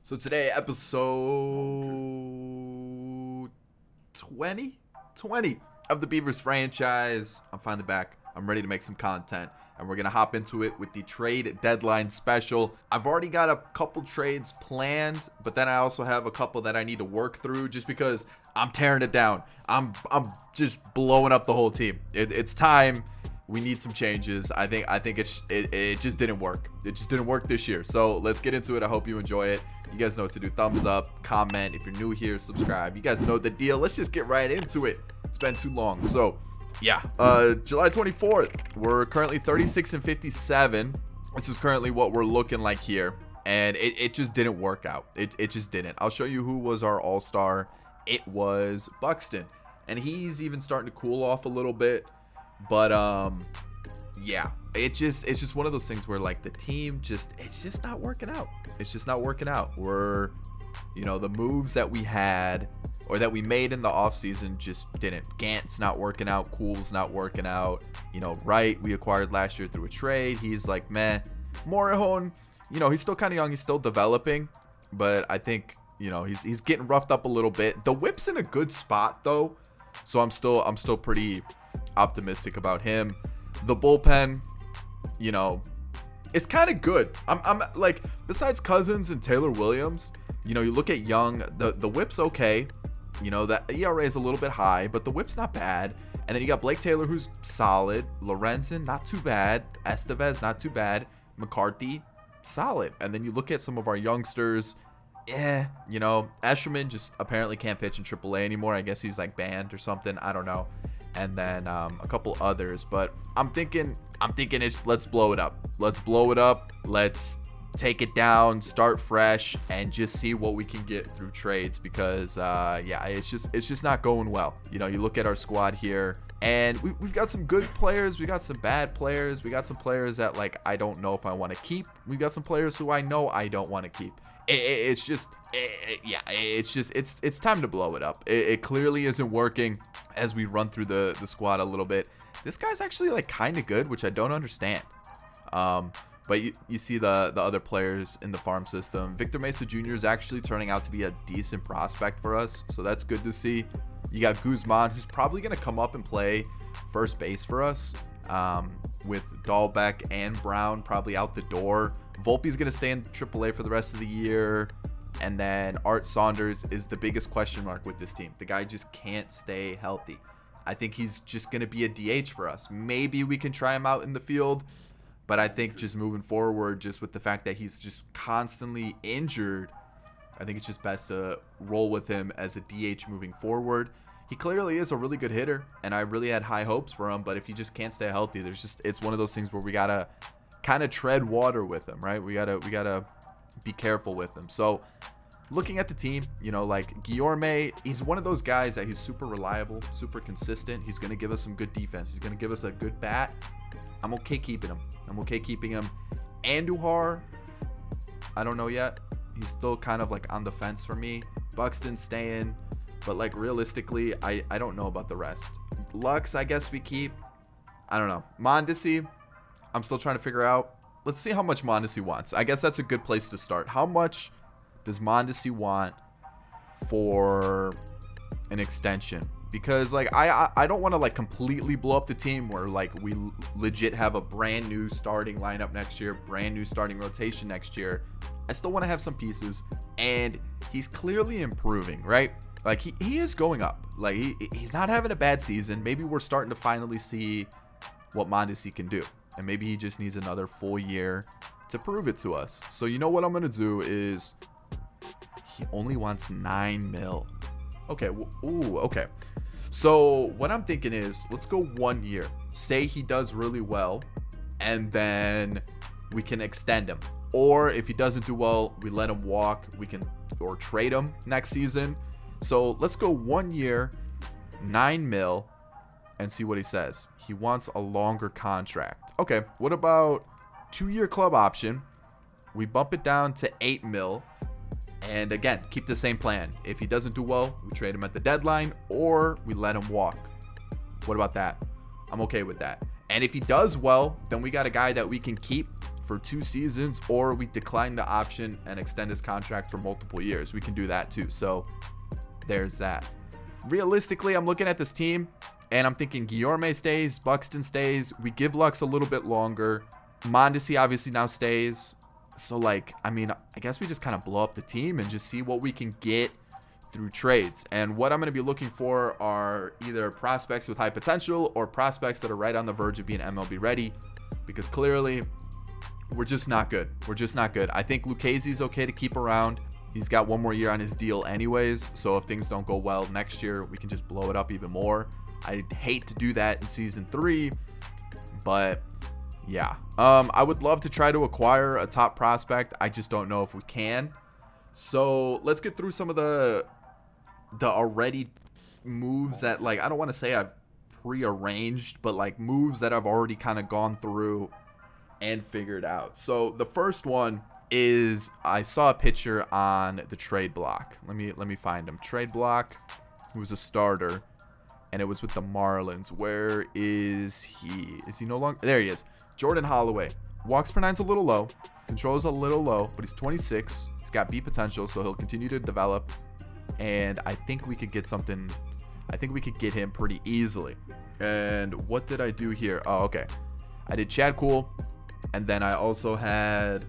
So today, episode 20 of the Beavers franchise. I'm finally back. I'm ready to make some content, and we're going to hop into it with the trade deadline special. I've already got a couple trades planned, but then I also have a couple that I need to work through just because I'm tearing it down. I'm just blowing up the whole team. It's time. We need some changes. I think it just didn't work. It just didn't work this year. So let's get into it. I hope you enjoy it. You guys know what to do. Thumbs up, comment. If you're new here, subscribe. You guys know the deal. Let's just get right into it. It's been too long. So yeah, July 24th. We're currently 36-57. This is currently what we're looking like here. And it just didn't work out. It just didn't. I'll show you who was our all-star. It was Buxton. And he's even starting to cool off a little bit. But yeah, it's just one of those things where like the team it's just not working out. It's just not working out. We're, the moves that we had or that we made in the offseason just didn't. Gant's not working out. Cool's not working out. Wright we acquired last year through a trade. He's like meh. Morihone, he's still kind of young. He's still developing, but I think he's getting roughed up a little bit. The whip's in a good spot though, so I'm still pretty optimistic about him. The bullpen, it's kind of good. I'm like, besides Cousins and Taylor Williams, you look at Young, the whip's okay. That ERA is a little bit high, but the whip's not bad. And then you got Blake Taylor, who's solid. Lorenzen, not too bad. Estevez, not too bad. McCarthy, solid. And then you look at some of our youngsters. Escherman just apparently can't pitch in AAA anymore. I guess he's like banned or something. I don't know. And then a couple others, but I'm thinking let's blow it up. Let's blow it up. Let's take it down, start fresh, and just see what we can get through trades because it's just not going well. You look at our squad here, and we've got some good players, we got some bad players, we got some players that like I don't know if I want to keep. We got some players who I know I don't want to keep. It's time to blow it up. It clearly isn't working. As we run through the squad a little bit, this guy's actually like kind of good, which I don't understand. But you see the other players in the farm system. Victor Mesa Jr. is actually turning out to be a decent prospect for us, so that's good to see. You got Guzman, who's probably going to come up and play first base for us, with Dahlbeck and Brown probably out the door. Volpe's going to stay in AAA for the rest of the year. And then Art Saunders is the biggest question mark with this team. The guy just can't stay healthy. I think he's just going to be a DH for us. Maybe we can try him out in the field. But I think just moving forward, just with the fact that he's just constantly injured, I think it's just best to roll with him as a DH moving forward. He clearly is a really good hitter, and I really had high hopes for him. But if he just can't stay healthy, it's one of those things where we got to kind of tread water with him, right? We gotta be careful with him. So looking at the team, like Guillorme, he's one of those guys that he's super reliable, super consistent. He's going to give us some good defense. He's going to give us a good bat. I'm okay keeping him. Andujar, I don't know yet. He's still kind of like on the fence for me. Buxton staying, but like realistically, I don't know about the rest. Lux, I guess we keep. I don't know. Mondesi, I'm still trying to figure out. Let's see how much Mondesi wants. I guess that's a good place to start. How much does Mondesi want for an extension? Because like I don't want to like completely blow up the team where like we legit have a brand new starting lineup next year, brand new starting rotation next year. I still want to have some pieces, and he's clearly improving, right? Like he is going up. Like he's not having a bad season. Maybe we're starting to finally see what Mondesi can do. And maybe he just needs another full year to prove it to us. So you know what I'm going to do is he only wants $9 million. Okay. Okay. So what I'm thinking is let's go 1 year. Say he does really well, and then we can extend him. Or if he doesn't do well, we let him walk. Or trade him next season. So let's go 1 year, $9 million. And see what he says. He wants a longer contract. Okay, what about 2-year club option? We bump it down to $8 million. And again, keep the same plan. If he doesn't do well, we trade him at the deadline or we let him walk. What about that? I'm okay with that. And if he does well, then we got a guy that we can keep for 2 seasons, or we decline the option and extend his contract for multiple years. We can do that too. So there's that. Realistically, I'm looking at this team and I'm thinking Guillorme stays, Buxton stays. We give Lux a little bit longer. Mondesi obviously now stays. So like, I mean, I guess we just kind of blow up the team and just see what we can get through trades. And what I'm going to be looking for are either prospects with high potential or prospects that are right on the verge of being MLB ready, because clearly we're just not good. We're just not good. I think Lucchese's okay to keep around. He's got 1 more year on his deal anyways. So if things don't go well next year, we can just blow it up even more. I'd hate to do that in season 3, but yeah. I would love to try to acquire a top prospect. I just don't know if we can. So let's get through some of the already moves that, like, I don't want to say I've prearranged, but like moves that I've already kind of gone through and figured out. So the first one is I saw a picture on the trade block. Let me find him. Trade block. Who was a starter, and it was with the Marlins. Where is he? Is he no longer? There he is. Jordan Holloway. Walks per nine's a little low. Control is a little low, but he's 26. He's got B potential, so he'll continue to develop. And I think we could get something. I think we could get him pretty easily. And what did I do here? Oh, okay. I did Chad Kuhl, and then I also had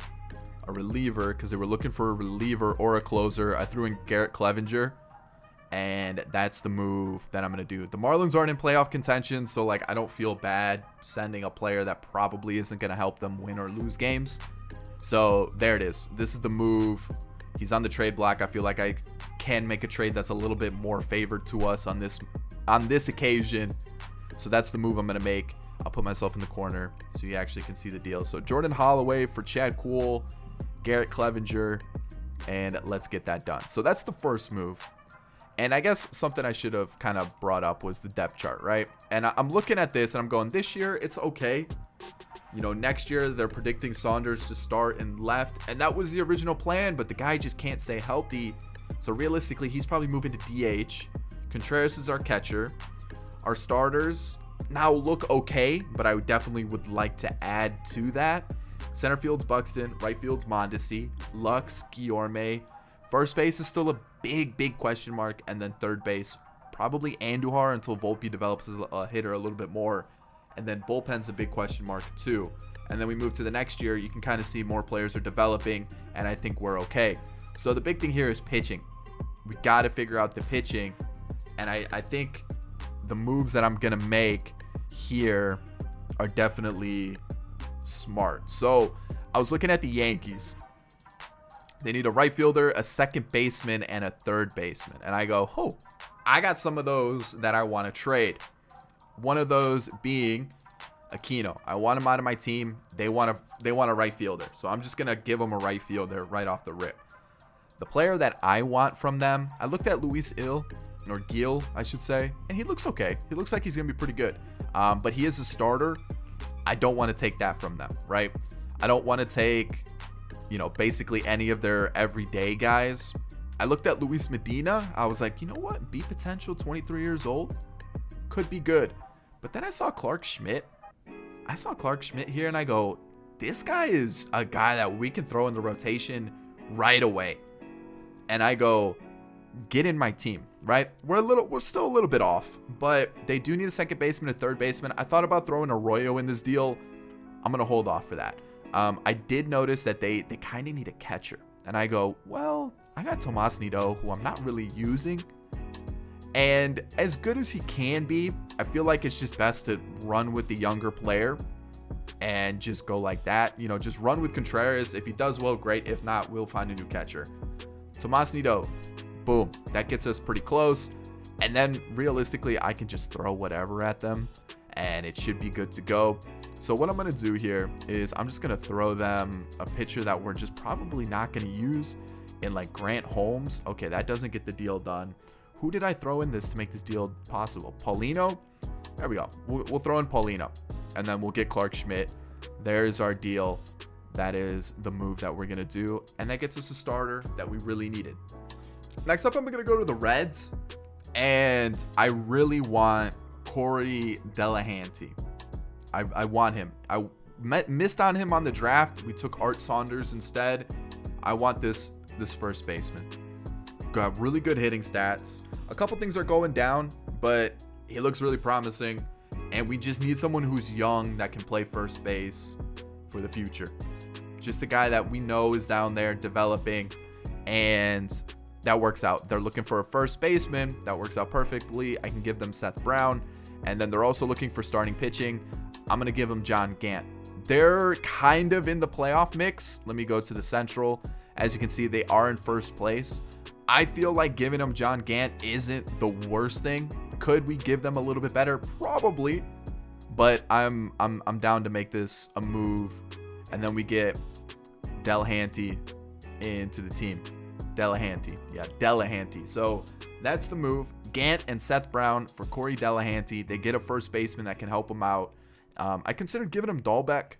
a reliever because they were looking for a reliever or a closer. I threw in Garrett Clevenger, and that's the move that I'm going to do. The Marlins aren't in playoff contention, so like I don't feel bad sending a player that probably isn't going to help them win or lose games. So there it is. This is the move. He's on the trade block. I feel like I can make a trade that's a little bit more favored to us on this occasion. So that's the move I'm going to make. I'll put myself in the corner so you actually can see the deal. So Jordan Holloway for Chad Kuhl, Garrett Clevenger, and let's get that done. So that's the first move. And I guess something I should have kind of brought up was the depth chart, right? And I'm looking at this and I'm going, this year it's okay. You know, next year they're predicting Saunders to start in left, and that was the original plan, but the guy just can't stay healthy. So realistically, he's probably moving to DH. Contreras is our catcher. Our starters now look okay, but I definitely would like to add to that. Center field's Buxton, right field's Mondesi, Lux, Guillorme. First base is still a big question mark, and then third base probably Andujar until Volpe develops as a hitter a little bit more. And then bullpen's a big question mark too. And then we move to the next year. You can kind of see more players are developing, and I think we're okay. So the big thing here is pitching. We got to figure out the pitching. And I think the moves that I'm going to make here are definitely smart. So I was looking at the Yankees. They need a right fielder, a second baseman, and a third baseman. And I go, oh, I got some of those that I want to trade. One of those being Aquino. I want him out of my team. They want a right fielder. So I'm just going to give them a right fielder right off the rip. The player that I want from them, I looked at Luis Gil, I should say, and he looks okay. He looks like he's going to be pretty good. But he is a starter. I don't want to take that from them, right? I don't want to take, basically any of their everyday guys. I looked at Luis Medina. I was like, you know what? B potential, 23 years old. Could be good. But then I saw Clark Schmidt. Here, and I go, this guy is a guy that we can throw in the rotation right away. And I go, get in my team, right? We're still a little bit off, but they do need a second baseman, a third baseman. I thought about throwing Arroyo in this deal. I'm going to hold off for that. I did notice that they kind of need a catcher. And I go, well, I got Tomas Nido, who I'm not really using. And as good as he can be, I feel like it's just best to run with the younger player and just go like that. Just run with Contreras. If he does well, great. If not, we'll find a new catcher. Tomas Nido, boom. That gets us pretty close. And then realistically, I can just throw whatever at them and it should be good to go. So what I'm going to do here is I'm just going to throw them a pitcher that we're just probably not going to use in like Grant Holmes. Okay, that doesn't get the deal done. Who did I throw in this to make this deal possible? Paulino? There we go. We'll throw in Paulino. And then we'll get Clark Schmidt. There's our deal. That is the move that we're going to do. And that gets us a starter that we really needed. Next up, I'm going to go to the Reds. And I really want Corey Delahanty. I want him. missed on him on the draft. We took Art Saunders instead. I want this first baseman. Got really good hitting stats. A couple things are going down, but he looks really promising. And we just need someone who's young that can play first base for the future. Just a guy that we know is down there developing, and that works out. They're looking for a first baseman. That works out perfectly. I can give them Seth Brown. And then they're also looking for starting pitching. I'm going to give them John Gant. They're kind of in the playoff mix. Let me go to the Central. As you can see, they are in first place. I feel like giving them John Gant isn't the worst thing. Could we give them a little bit better? Probably. But I'm down to make this a move. And then we get Delahanty into the team. Delahanty. So that's the move. Gant and Seth Brown for Corey Delahanty. They get a first baseman that can help them out. I considered giving him Dahlbeck,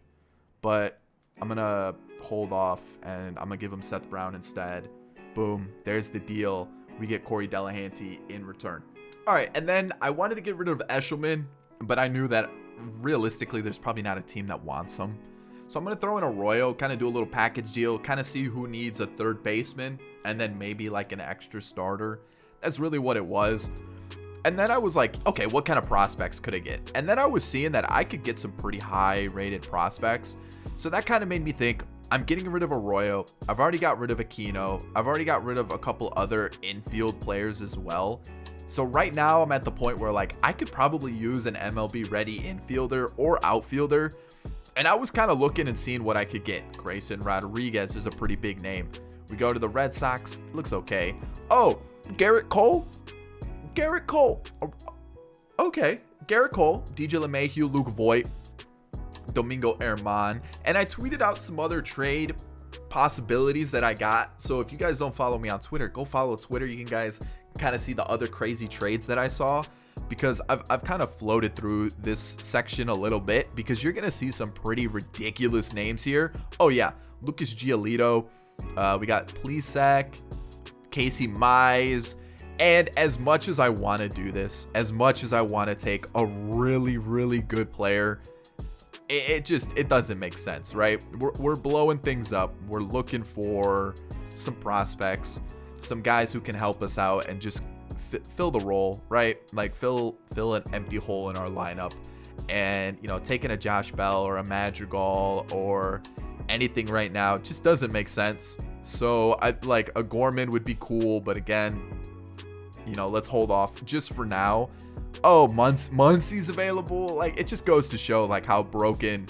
but I'm going to hold off, and I'm going to give him Seth Brown instead. Boom. There's the deal. We get Corey Delahanty in return. All right, and then I wanted to get rid of Eshelman, but I knew that realistically there's probably not a team that wants him. So I'm going to throw in Arroyo, kind of do a little package deal, kind of see who needs a third baseman, and then maybe like an extra starter. That's really what it was. And then I was like, okay, what kind of prospects could I get? And then I was seeing that I could get some pretty high rated prospects. So that kind of made me think, I'm getting rid of Arroyo. I've already got rid of Aquino. I've already got rid of a couple other infield players as well. So right now I'm at the point where like I could probably use an MLB ready infielder or outfielder. And I was kind of looking and seeing what I could get. Grayson Rodriguez is a pretty big name. We go to the Red Sox. It looks okay. Oh, Garrett Cole. Okay. Garrett Cole, DJ LeMahieu, Luke Voit, Domingo Herman. And I tweeted out some other trade possibilities that I got. So if you guys don't follow me on Twitter, go follow Twitter. You can guys kind of see the other crazy trades that I saw, because I've kind of floated through this section a little bit, because you're going to see some pretty ridiculous names here. Oh yeah, Lucas Giolito. We got Plesac, Casey Mize. And as much as I want to do this, as much as I want to take a really, really good player, it doesn't make sense, right? We're blowing things up. We're looking for some prospects, some guys who can help us out and just fill the role, right? Like fill an empty hole in our lineup. And, you know, taking a Josh Bell or a Madrigal or anything right now just doesn't make sense. So I like a Gorman would be cool, but again, you know, let's hold off just for now. Oh, Muncie's available. Like, it just goes to show like how broken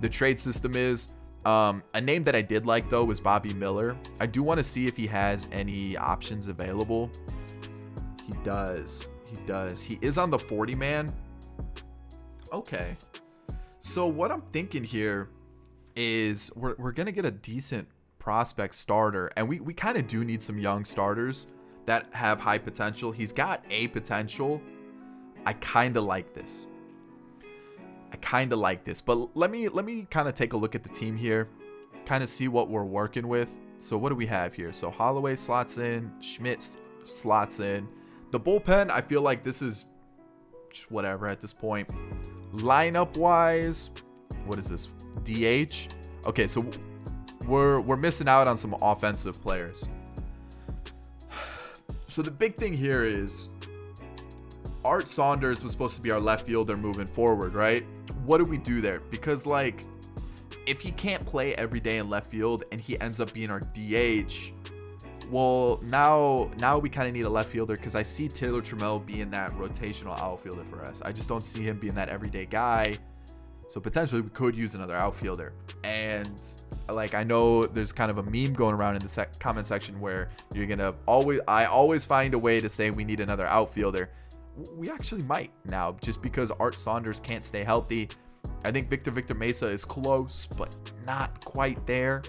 the trade system is. A name that I did like though was Bobby Miller. I do want to see if he has any options available. He does. He is on the 40 man. Okay. So what I'm thinking here is we're gonna get a decent prospect starter, and we kind of do need some young starters that have high potential. He's got a potential. I kind of like this. But let me kind of take a look at the team here, kind of see what we're working with. So what do we have here? So Holloway slots in, Schmidt slots in. The bullpen, I feel like this is just whatever at this point. Lineup wise, what is this? DH? Okay, so we're missing out on some offensive players. So the big thing here is Art Saunders was supposed to be our left fielder moving forward, right? What do we do there? Because like, if he can't play every day in left field and he ends up being our DH, well, now we kind of need a left fielder, because I see Taylor Trammell being that rotational outfielder for us. I just don't see him being that everyday guy. So potentially we could use another outfielder. And like, I know there's kind of a meme going around in the comment section where I always find a way to say we need another outfielder. We actually might now, just because Art Saunders can't stay healthy. I think Victor Mesa is close, but not quite there.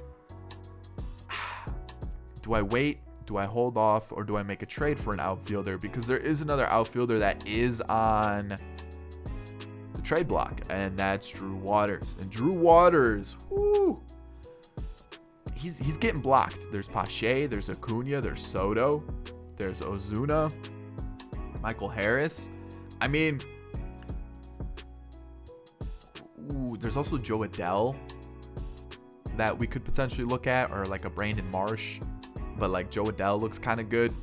Do I wait? Do I hold off? Or do I make a trade for an outfielder? Because there is another outfielder that is on the trade block, and that's Drew Waters. And Drew Waters, whoo, he's getting blocked. There's Pache, there's Acuna, there's Soto, there's Ozuna, Michael Harris. I mean, ooh, Ooh, there's also Joe Adele that we could potentially look at, or like a Brandon Marsh. But like Joe Adele looks kind of good.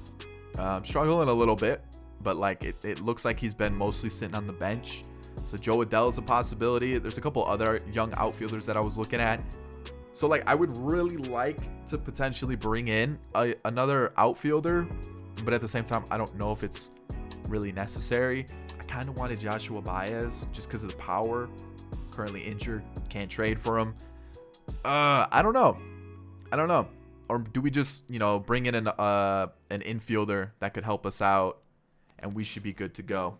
Struggling a little bit, but like it looks like he's been mostly sitting on the bench. So Joe Adele is a possibility. There's a couple other young outfielders that I was looking at. So like I would really like to potentially bring in another outfielder, but at the same time, I don't know if it's really necessary. I kind of wanted Joshua Baez just because of the power. Currently injured, can't trade for him. I don't know. Or do we just, bring in an infielder that could help us out, and we should be good to go?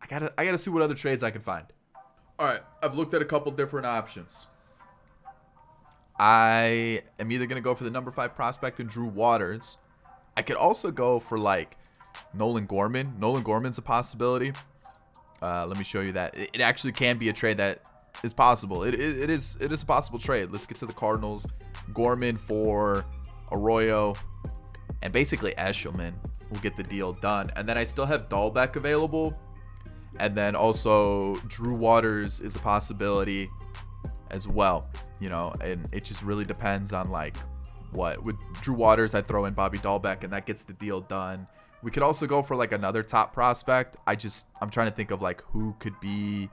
I gotta see what other trades I can find. All right, I've looked at a couple different options. I am either gonna go for the number 5 prospect and Drew Waters. I could also go for like Nolan Gorman. Nolan Gorman's a possibility. Let me show you that. It actually can be a trade that is possible. It is a possible trade. Let's get to the Cardinals. Gorman for Arroyo and basically Eshelman will get the deal done. And then I still have Dahlbeck available. And then also Drew Waters is a possibility as well. And it just really depends on like what. With Drew Waters, I throw in Bobby Dahlbeck and that gets the deal done. We could also go for like another top prospect. I'm trying to think of like who could be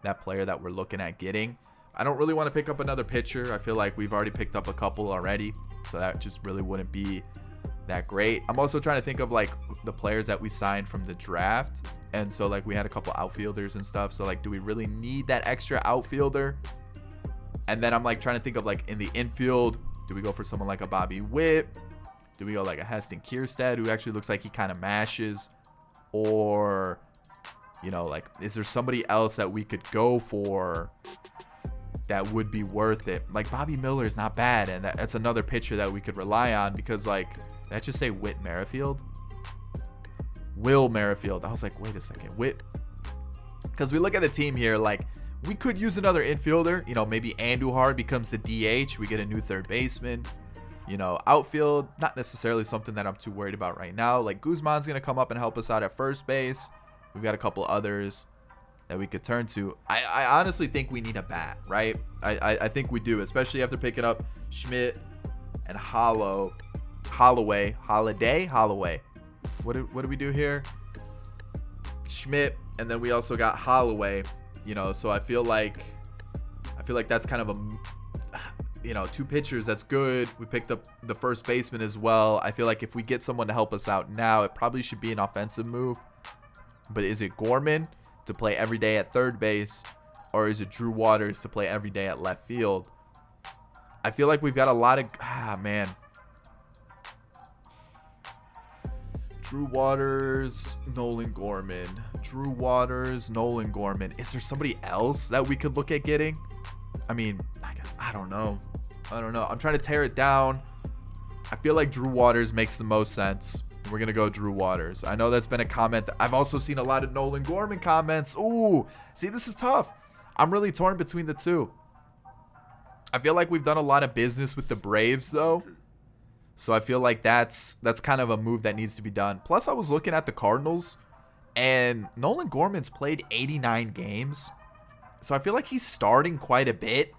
that player that we're looking at getting. I don't really want to pick up another pitcher. I feel like we've already picked up a couple already, so that just really wouldn't be that great. I'm also trying to think of like the players that we signed from the draft, and so like we had a couple outfielders and stuff. So like, do we really need that extra outfielder? And then I'm like trying to think of like in the infield, do we go for someone like a Bobby Witt? Do we go like a Heston Kierstead, who actually looks like he kind of mashes? Or, like, is there somebody else that we could go for that would be worth it? Like Bobby Miller is not bad, and that's another pitcher that we could rely on, because like, did I just say Whit Merrifield? Will Merrifield. I was like, wait a second, Whit. Because we look at the team here, like we could use another infielder. Maybe Andujar becomes the DH. We get a new third baseman. Outfield, not necessarily something that I'm too worried about right now. Like Guzman's gonna come up and help us out at first base. We've got a couple others that we could turn to. I honestly think we need a bat, right? I think we do, especially after picking up Schmidt and Holloway. What do we do here? Schmidt, and then we also got Holloway. So I feel like that's kind of a 2 pitchers. That's good. We picked up the first baseman as well. I feel like if we get someone to help us out now, it probably should be an offensive move. But is it Gorman to play every day at third base, or is it Drew Waters to play every day at left field? I feel like we've got a lot of Drew Waters, Nolan Gorman. Drew Waters, Nolan Gorman. Is there somebody else that we could look at getting? I mean, I don't know. I'm trying to tear it down. I feel like Drew Waters makes the most sense. We're going to go Drew Waters. I know that's been a comment. I've also seen a lot of Nolan Gorman comments. Ooh, see, this is tough. I'm really torn between the two. I feel like we've done a lot of business with the Braves, though. So I feel like that's kind of a move that needs to be done. Plus, I was looking at the Cardinals, and Nolan Gorman's played 89 games. So I feel like he's starting quite a bit.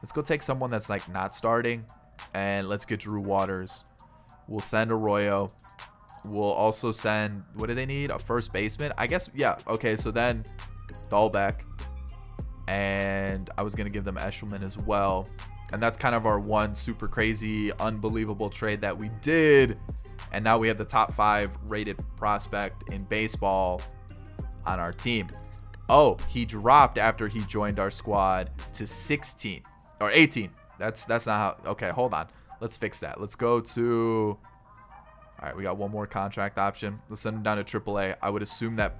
Let's go take someone that's like not starting, and let's get Drew Waters. We'll send Arroyo. We'll also send, what do they need? A first baseman? I guess, yeah. Okay, so then Dahlbeck. And I was going to give them Eshelman as well. And that's kind of our one super crazy, unbelievable trade that we did. And now we have the top 5 rated prospect in baseball on our team. Oh, he dropped after he joined our squad to 16 or 18. That's not how. Okay, hold on. Let's fix that. Let's go to. All right, we got one more contract option. Let's send him down to AAA. I would assume that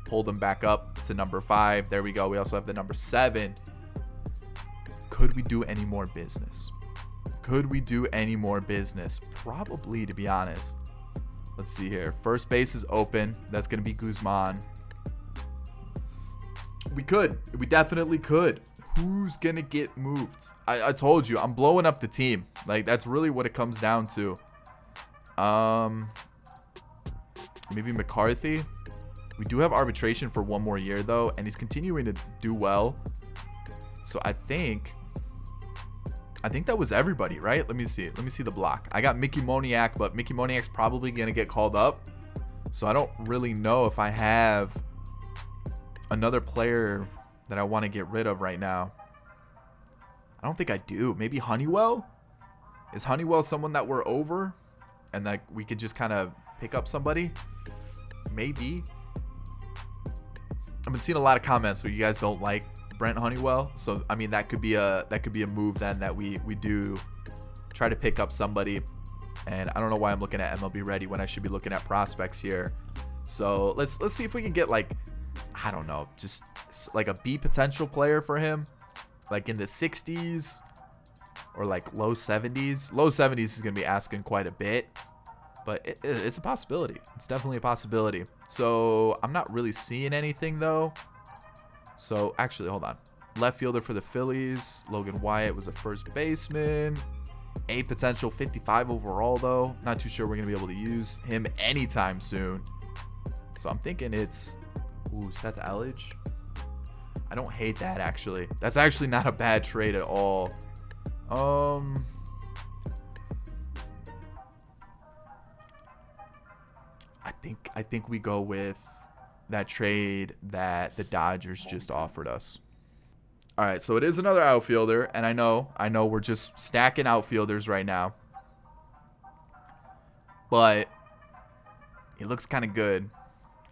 pulled him back up to number 5. There we go. We also have the number 7. Could we do any more business? Probably, to be honest. Let's see here. First base is open. That's going to be Guzman. We definitely could. Who's going to get moved? I told you, I'm blowing up the team. Like, that's really what it comes down to. Maybe McCarthy. We do have arbitration for one more year, though, and he's continuing to do well. So I think that was everybody, right? Let me see the block. I got Mickey Moniak, but Mickey Moniak's probably gonna get called up, so I don't really know if I have another player that I want to get rid of right now. I don't think I do. Maybe Honeywell? Is Honeywell someone that we're over and that we could just kind of pick up somebody? Maybe. I've been seeing a lot of comments where you guys don't like Brent Honeywell, so I mean that could be a move then, that we do try to pick up somebody. And I don't know why I'm looking at MLB Ready when I should be looking at prospects here. So let's see if we can get, like, I don't know, just like a B potential player for him, like in the 60s or like low 70s. Low 70s is gonna be asking quite a bit, but it's a possibility. It's definitely a possibility. So I'm not really seeing anything though. So actually, hold on. Left fielder for the Phillies, Logan Wyatt was a first baseman. A potential 55 overall though. Not too sure we're gonna be able to use him anytime soon. So I'm thinking it's Seth Elledge. I don't hate that actually. That's actually not a bad trade at all. I think we go with that trade that the Dodgers just offered us. All right, so it is another outfielder, and I know we're just stacking outfielders right now, but he looks kind of good.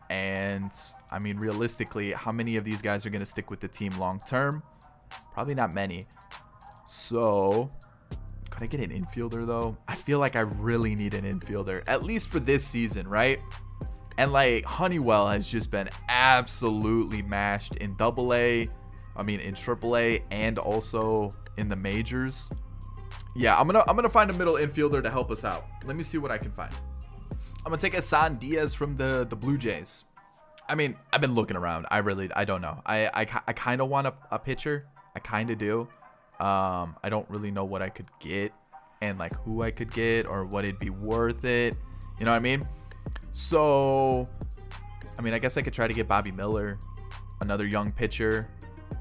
And I mean, realistically, how many of these guys are going to stick with the team long term? Probably not many. So could I get an infielder though? I feel like I really need an infielder, at least for this season, right? And like Honeywell has just been absolutely mashed in AA, I mean in AAA, and also in the majors. Yeah, I'm gonna find a middle infielder to help us out. Let me see what I can find. I'm gonna take a Saunders from the Blue Jays. I mean, I've been looking around. I don't know. I kind of want a pitcher. I kind of do. I don't really know what I could get and like who I could get or what it'd be worth it. You know what I mean? So, I mean, I guess I could try to get Bobby Miller, another young pitcher.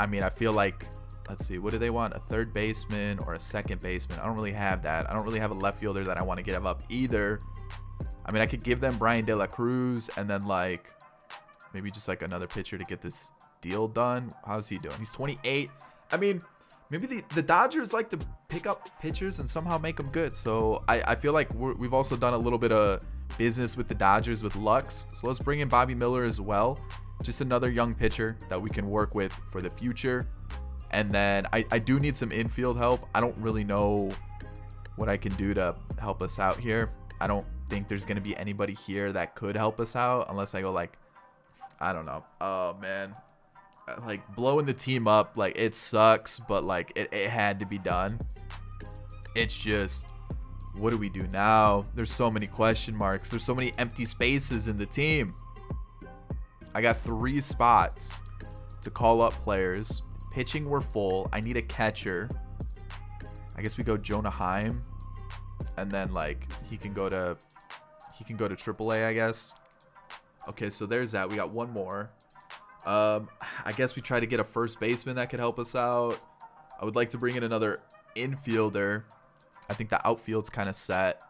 I mean, I feel like, let's see, what do they want? A third baseman or a second baseman? I don't really have that. I don't really have a left fielder that I want to give up either. I mean, I could give them Brian De La Cruz and then like maybe just like another pitcher to get this deal done. How's he doing? He's 28. I mean, maybe the Dodgers like to pick up pitchers and somehow make them good. So I feel like we've also done a little bit of business with the Dodgers with Lux. So let's bring in Bobby Miller as well. Just another young pitcher that we can work with for the future. And then I do need some infield help. I don't really know what I can do to help us out here. I don't think there's going to be anybody here that could help us out unless I go like, I don't know. Oh man, like blowing the team up, like it sucks, but like it had to be done. It's just, what do we do now? There's so many question marks. There's so many empty spaces in the team. I got 3 spots to call up players. Pitching, we're full. I need a catcher. I guess we go Jonah Heim, and then like he can go to AAA, I guess. Okay, so there's that. We got one more. I guess we try to get a first baseman that could help us out. I would like to bring in another infielder. I think the outfield's kind of set.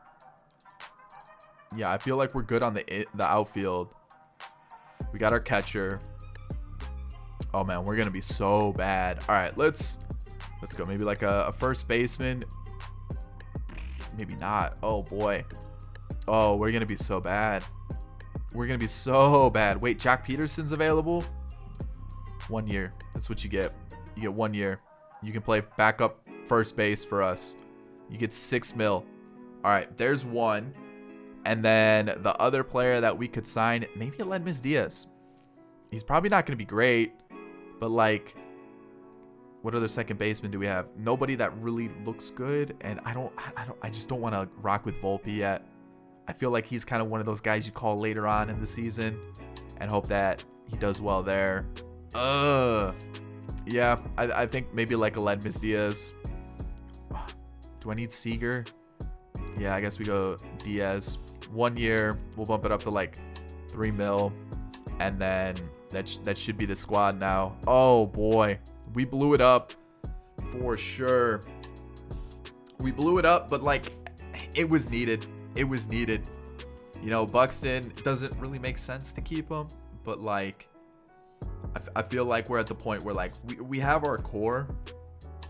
Yeah, I feel like we're good on the outfield. We got our catcher. Oh man, we're gonna be so bad. All right, let's go. Maybe like a first baseman. Maybe not. Oh boy. Oh, we're gonna be so bad. We're gonna be so bad. Wait, Jack Peterson's available? 1 year. That's what you get. You get 1 year. You can play backup first base for us. You get $6 million. All right, there's one. And then the other player that we could sign, maybe Aledmys Diaz. He's probably not going to be great, but like, what other second baseman do we have? Nobody that really looks good, and I just don't want to rock with Volpe yet. I feel like he's kind of one of those guys you call later on in the season and hope that he does well there. Yeah, I think maybe like Aledmys Diaz. Do I need Seager? Yeah, I guess we go Diaz. 1 year, we'll bump it up to like $3 million, and then that should be the squad now. Oh boy, we blew it up. for sure. We blew it up, but like it was needed. It was needed. You know, Buxton doesn't really make sense to keep him, but like I feel like we're at the point where like we have our core,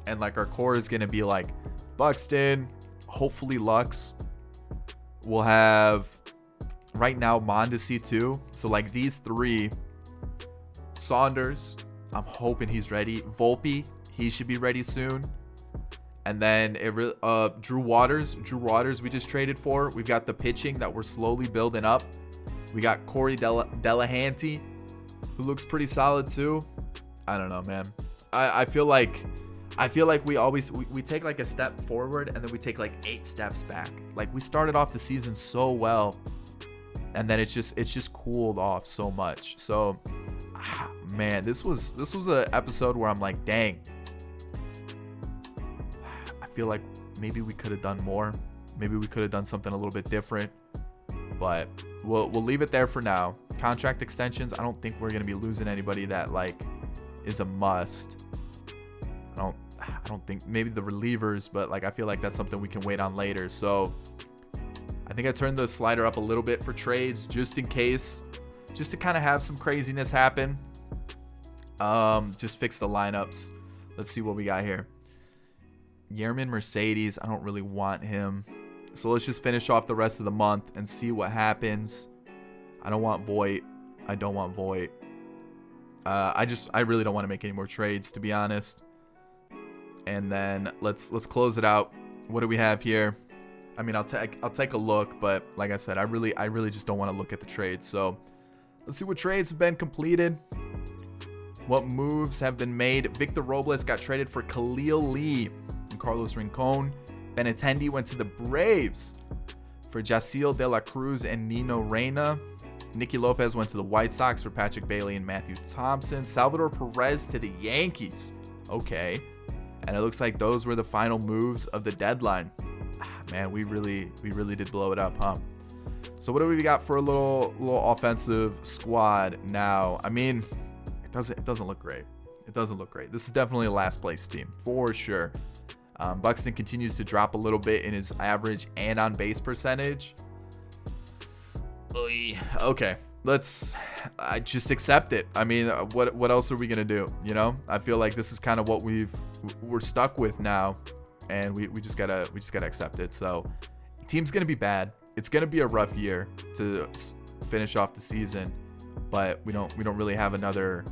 and like our core is gonna be like Buxton, hopefully Lux. We'll have right now Mondesi too. So like these three. Saunders, I'm hoping he's ready. Volpe, he should be ready soon. And then Drew Waters, we just traded for. We've got the pitching that we're slowly building up. We got Corey Delahanty, who looks pretty solid too. I don't know, man. I feel like we take like a step forward and then we take like 8 steps back. Like we started off the season so well, and then it's just cooled off so much. So man, this was an episode where I'm like, dang, I feel like maybe we could have done more. Maybe we could have done something a little bit different, but we'll leave it there for now. Contract extensions, I don't think we're gonna be losing anybody that like is a must. I don't think, maybe the relievers, but like I feel like that's something we can wait on later. So I think I turned the slider up a little bit for trades just in case, just to kind of have some craziness happen. Just fix the lineups. Let's see what we got here. Yerman Mercedes, I don't really want him. So let's just finish off the rest of the month and see what happens. I don't want Voit. I really don't want to make any more trades, to be honest. And then let's close it out. What do we have here? I mean, I'll take a look, but like I said, I really just don't want to look at the trades. So let's see what trades have been completed. What moves have been made? Victor Robles got traded for Khalil Lee and Carlos Rincon. Benintendi went to the Braves for Jaciel De La Cruz and Nino Reyna. Nicky Lopez went to the White Sox for Patrick Bailey and Matthew Thompson. Salvador Perez to the Yankees. Okay. And it looks like those were the final moves of the deadline. Man, we really did blow it up, huh? So what do we got for a little offensive squad now? I mean, it doesn't look great. It doesn't look great. This is definitely a last place team for sure. Buxton continues to drop a little bit in his average and on base percentage. Okay, let's just accept it. I mean, what else are we gonna do? You know, I feel like this is kind of what we're stuck with now, and we just gotta accept it. So, team's gonna be bad. It's gonna be a rough year to finish off the season, but we don't really have another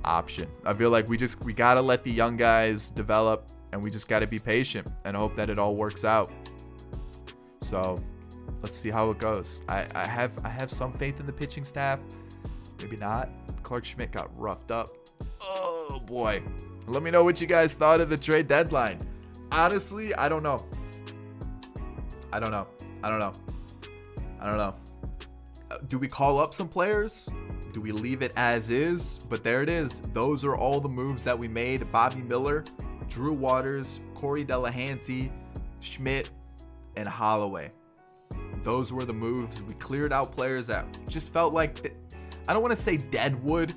option. I feel like we gotta let the young guys develop, and we just gotta be patient and hope that it all works out. So let's see how it goes. I have some faith in the pitching staff. Maybe not. Clark Schmidt got roughed up. Oh boy. Let me know what you guys thought of the trade deadline. Honestly, I don't know. Do we call up some players? Do we leave it as is? But there it is. Those are all the moves that we made. Bobby Miller, Drew Waters, Corey Delahanty, Schmidt, and Holloway. Those were the moves. We cleared out players that just felt like, I don't want to say deadwood,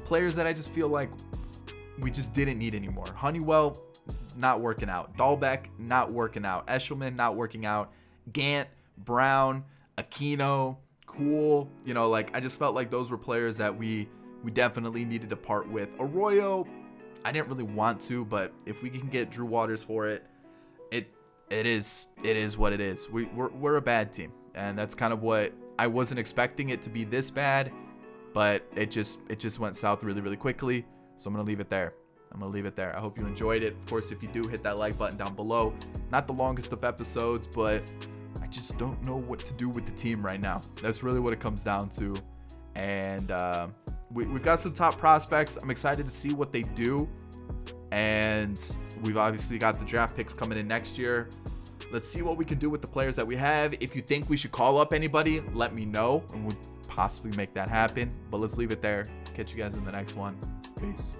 players that I just feel like we just didn't need anymore. Honeywell, not working out. Dahlbeck, not working out. Eshelman, not working out. Gant, Brown, Aquino, Cool. You know, like, I just felt like those were players that we definitely needed to part with. Arroyo, I didn't really want to, but if we can get Drew Waters for it, it is what it is. We're a bad team, and that's kind of what I wasn't expecting it to be this bad, but it just went south really quickly. So I'm gonna leave it there. I hope you enjoyed it. Of course, if you do, hit that like button down below. Not the longest of episodes, but I just don't know what to do with the team right now. That's really what it comes down to. And we've got some top prospects. I'm excited to see what they do. And we've obviously got the draft picks coming in next year. Let's see what we can do with the players that we have. If you think we should call up anybody, let me know, and we'll possibly make that happen. But let's leave it there. Catch you guys in the next one. Peace.